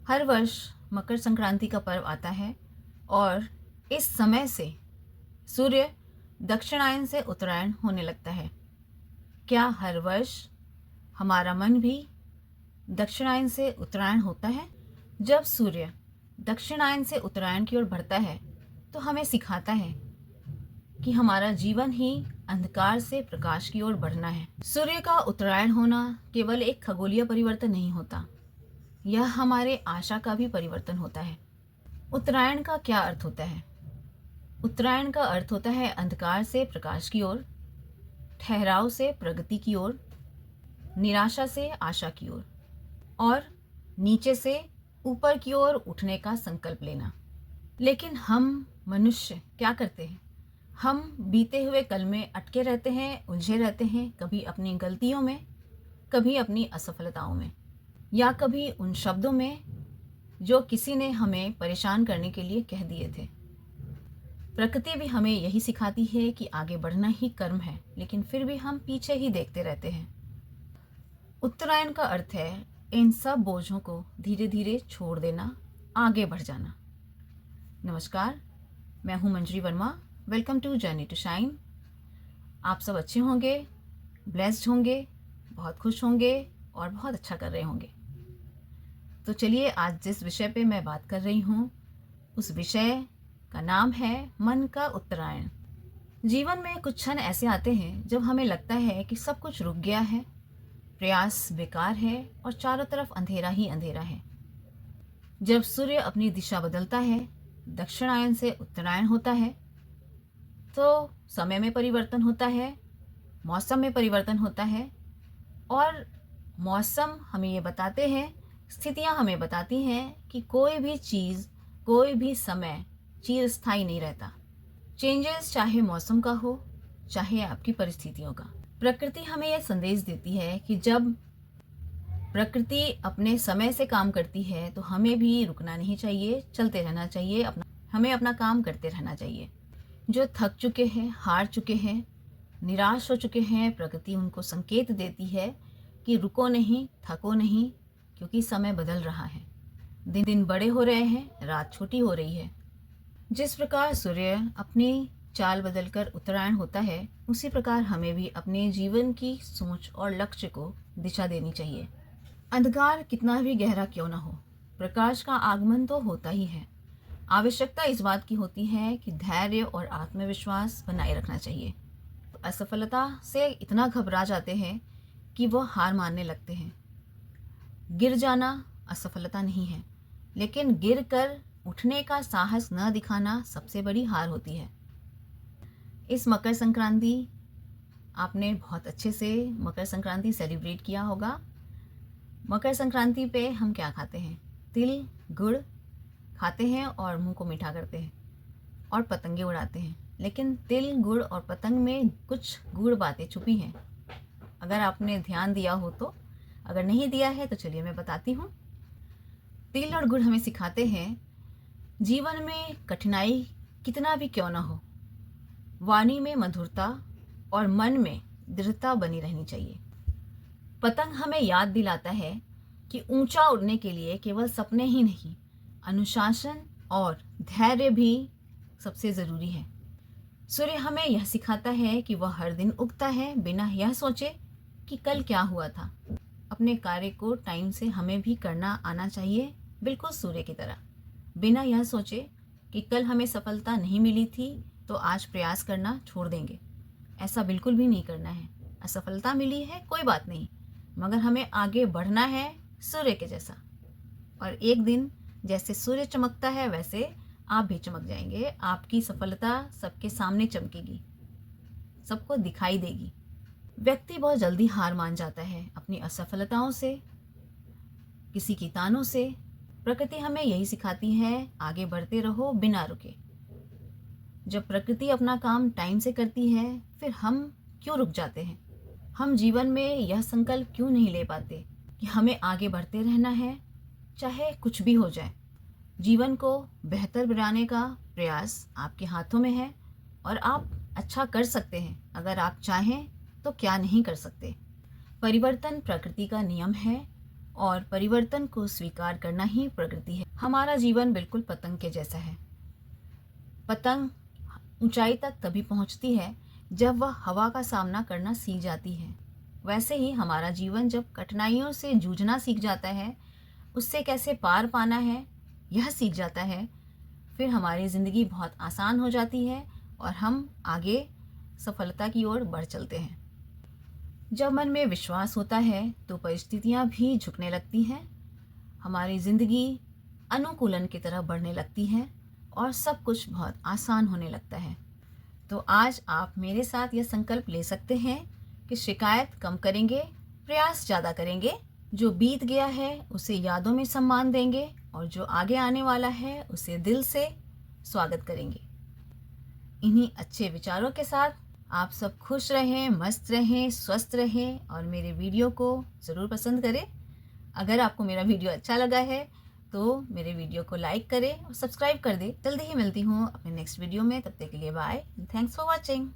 हर वर्ष मकर संक्रांति का पर्व आता है और इस समय से सूर्य दक्षिणायन से उत्तरायण होने लगता है। क्या हर वर्ष हमारा मन भी दक्षिणायन से उत्तरायण होता है? जब सूर्य दक्षिणायन से उत्तरायण की ओर बढ़ता है तो हमें सिखाता है कि हमारा जीवन ही अंधकार से प्रकाश की ओर बढ़ना है। सूर्य का उत्तरायण होना केवल एक खगोलीय परिवर्तन नहीं होता, यह हमारे आशा का भी परिवर्तन होता है। उत्तरायण का क्या अर्थ होता है? उत्तरायण का अर्थ होता है अंधकार से प्रकाश की ओर, ठहराव से प्रगति की ओर, निराशा से आशा की ओर और नीचे से ऊपर की ओर उठने का संकल्प लेना। लेकिन हम मनुष्य क्या करते हैं? हम बीते हुए कल में अटके रहते हैं, उलझे रहते हैं, कभी अपनी गलतियों में, कभी अपनी असफलताओं में, या कभी उन शब्दों में जो किसी ने हमें परेशान करने के लिए कह दिए थे। प्रकृति भी हमें यही सिखाती है कि आगे बढ़ना ही कर्म है, लेकिन फिर भी हम पीछे ही देखते रहते हैं। उत्तरायण का अर्थ है इन सब बोझों को धीरे धीरे छोड़ देना, आगे बढ़ जाना। नमस्कार, मैं हूँ Manjari Verma. Welcome to journey to shine. आप सब अच्छे होंगे, ब्लेस्ड होंगे, बहुत खुश होंगे और बहुत अच्छा कर रहे होंगे। तो चलिए, आज जिस विषय पे मैं बात कर रही हूँ उस विषय का नाम है मन का उत्तरायण। जीवन में कुछ क्षण ऐसे आते हैं जब हमें लगता है कि सब कुछ रुक गया है, प्रयास बेकार है और चारों तरफ अंधेरा ही अंधेरा है। जब सूर्य अपनी दिशा बदलता है, दक्षिणायन से उत्तरायण होता है, तो समय में परिवर्तन होता है, मौसम में परिवर्तन होता है और मौसम हमें ये बताते हैं, स्थितियाँ हमें बताती हैं कि कोई भी चीज़, कोई भी समय चिरस्थायी नहीं रहता। चेंजेस चाहे मौसम का हो, चाहे आपकी परिस्थितियों का। प्रकृति हमें यह संदेश देती है कि जब प्रकृति अपने समय से काम करती है तो हमें भी रुकना नहीं चाहिए, चलते रहना चाहिए, हमें अपना काम करते रहना चाहिए। जो थक चुके हैं, हार चुके हैं, निराश हो चुके हैं, प्रकृति उनको संकेत देती है कि रुको नहीं, थको नहीं, क्योंकि समय बदल रहा है। दिन दिन बड़े हो रहे हैं, रात छोटी हो रही है। जिस प्रकार सूर्य अपनी चाल बदलकर उत्तरायण होता है, उसी प्रकार हमें भी अपने जीवन की सोच और लक्ष्य को दिशा देनी चाहिए। अंधकार कितना भी गहरा क्यों न हो, प्रकाश का आगमन तो होता ही है। आवश्यकता इस बात की होती है कि धैर्य और आत्मविश्वास बनाए रखना चाहिए। असफलता से इतना घबरा जाते हैं कि वो हार मानने लगते हैं। गिर जाना असफलता नहीं है, लेकिन गिर कर उठने का साहस न दिखाना सबसे बड़ी हार होती है। इस मकर संक्रांति आपने बहुत अच्छे से मकर संक्रांति सेलिब्रेट किया होगा। मकर संक्रांति पे हम क्या खाते हैं? तिल गुड़ खाते हैं और मुंह को मीठा करते हैं और पतंगे उड़ाते हैं। लेकिन तिल गुड़ और पतंग में कुछ गूढ़ बातें छुपी हैं, अगर आपने ध्यान दिया हो तो। अगर नहीं दिया है तो चलिए मैं बताती हूँ। तिल और गुड़ हमें सिखाते हैं जीवन में कठिनाई कितना भी क्यों ना हो, वाणी में मधुरता और मन में दृढ़ता बनी रहनी चाहिए। पतंग हमें याद दिलाता है कि ऊंचा उड़ने के लिए केवल सपने ही नहीं, अनुशासन और धैर्य भी सबसे ज़रूरी है। सूर्य हमें यह सिखाता है कि वह हर दिन उगता है बिना यह सोचे कि कल क्या हुआ था। अपने कार्य को टाइम से हमें भी करना आना चाहिए, बिल्कुल सूर्य की तरह, बिना यह सोचे कि कल हमें सफलता नहीं मिली थी तो आज प्रयास करना छोड़ देंगे। ऐसा बिल्कुल भी नहीं करना है। असफलता मिली है, कोई बात नहीं, मगर हमें आगे बढ़ना है सूर्य के जैसा। और एक दिन जैसे सूर्य चमकता है वैसे आप भी चमक जाएंगे। आपकी सफलता सबके सामने चमकेगी, सबको दिखाई देगी। व्यक्ति बहुत जल्दी हार मान जाता है अपनी असफलताओं से, किसी की तानों से। प्रकृति हमें यही सिखाती है, आगे बढ़ते रहो बिना रुके। जब प्रकृति अपना काम टाइम से करती है, फिर हम क्यों रुक जाते हैं? हम जीवन में यह संकल्प क्यों नहीं ले पाते कि हमें आगे बढ़ते रहना है, चाहे कुछ भी हो जाए। जीवन को बेहतर बनाने का प्रयास आपके हाथों में है और आप अच्छा कर सकते हैं। अगर आप चाहें तो क्या नहीं कर सकते। परिवर्तन प्रकृति का नियम है और परिवर्तन को स्वीकार करना ही प्रकृति है। हमारा जीवन बिल्कुल पतंग के जैसा है। पतंग ऊंचाई तक तभी पहुंचती है जब वह हवा का सामना करना सीख जाती है। वैसे ही हमारा जीवन जब कठिनाइयों से जूझना सीख जाता है, उससे कैसे पार पाना है यह सीख जाता है, फिर हमारी ज़िंदगी बहुत आसान हो जाती है और हम आगे सफलता की ओर बढ़ चलते हैं। जब मन में विश्वास होता है तो परिस्थितियाँ भी झुकने लगती हैं, हमारी ज़िंदगी अनुकूलन की तरफ बढ़ने लगती है और सब कुछ बहुत आसान होने लगता है। तो आज आप मेरे साथ यह संकल्प ले सकते हैं कि शिकायत कम करेंगे, प्रयास ज़्यादा करेंगे, जो बीत गया है उसे यादों में सम्मान देंगे और जो आगे आने वाला है उसे दिल से स्वागत करेंगे। इन्हीं अच्छे विचारों के साथ आप सब खुश रहें, मस्त रहें, स्वस्थ रहें और मेरे वीडियो को ज़रूर पसंद करें। अगर आपको मेरा वीडियो अच्छा लगा है तो मेरे वीडियो को लाइक करें और सब्सक्राइब कर दें। जल्दी ही मिलती हूँ अपने नेक्स्ट वीडियो में, तब तक के लिए बाय। Thanks for watching.